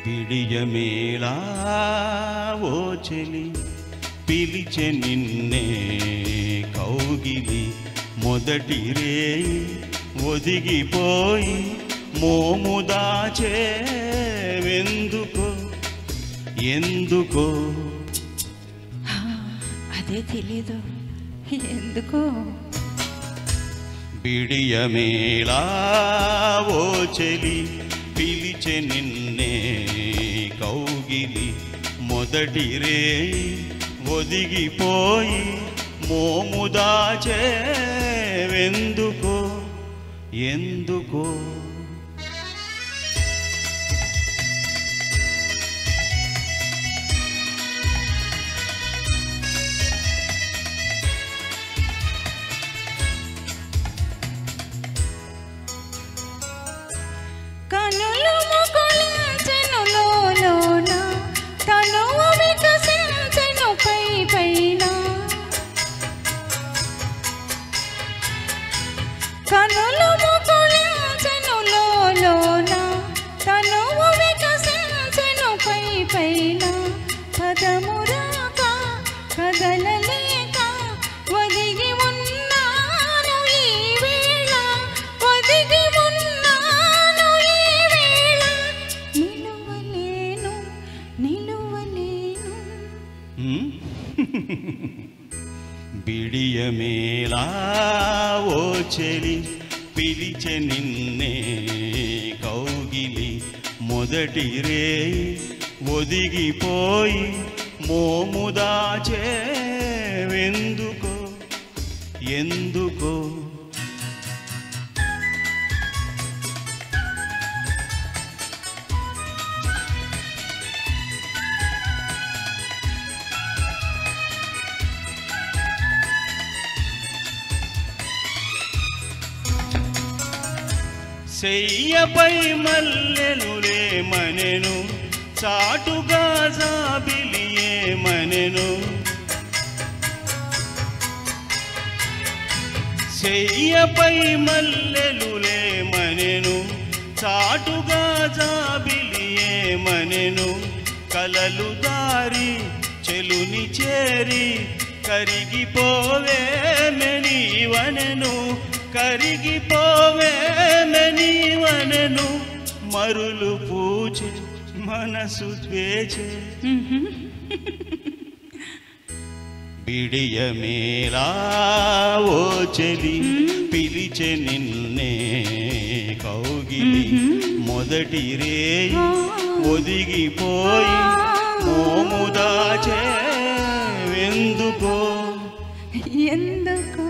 బిడియమేలా ఓ చెలి పిలిచె నిన్నే కౌగిలి మొదటి రేయి ఒదిగిపోయి మోము దాచేవెందుకో ఎందుకో అదే తెలీదు ఎందుకో బిడియమేలా ఓ చెలి పిలిచె నిన్నే కౌగిలి మొదటి రేయి ఒదిగిపోయి మోము దాచేవెందుకో ఎందుకో కనులు ముకుళించెను లోలోన తనువు వికసించెను పై పైన కనులు ముకుళించెను లోలోన తనువు వికసించెను పై పైన పదమురాక కదలలేక ఒదిగి ఉన్నాను ఈ వేళ ఒదిగి ఉన్నాను ఈ వేళ నిలువలేను నిలువలేను బిడియమేలా ఓ చెలి పిలిచె నిన్నే కౌగిలి మొదటి రేయి ఒదిగిపోయి మోము దాచేవెందుకో ఎందుకో చెయ్యపై మల్లెలులే మనెను చాటుగా జాబిలియే మనెను చెయ్యపై మల్లెలులే మనెను చాటుగా జాబిలియే మనెను కలలు దారి చెలుని చేరి కరిగిపోవే మెనీవనెను కరిగిపోవే మెనీవనెను మరులు పూచే మనసు ద్వేచే బిడియమేలా ఓ చెలి పిలిచె నిన్నే కౌగిలి మొదటి రేయి ఒదిగిపోయి మోము దాచేవెందుకో ఎందుకో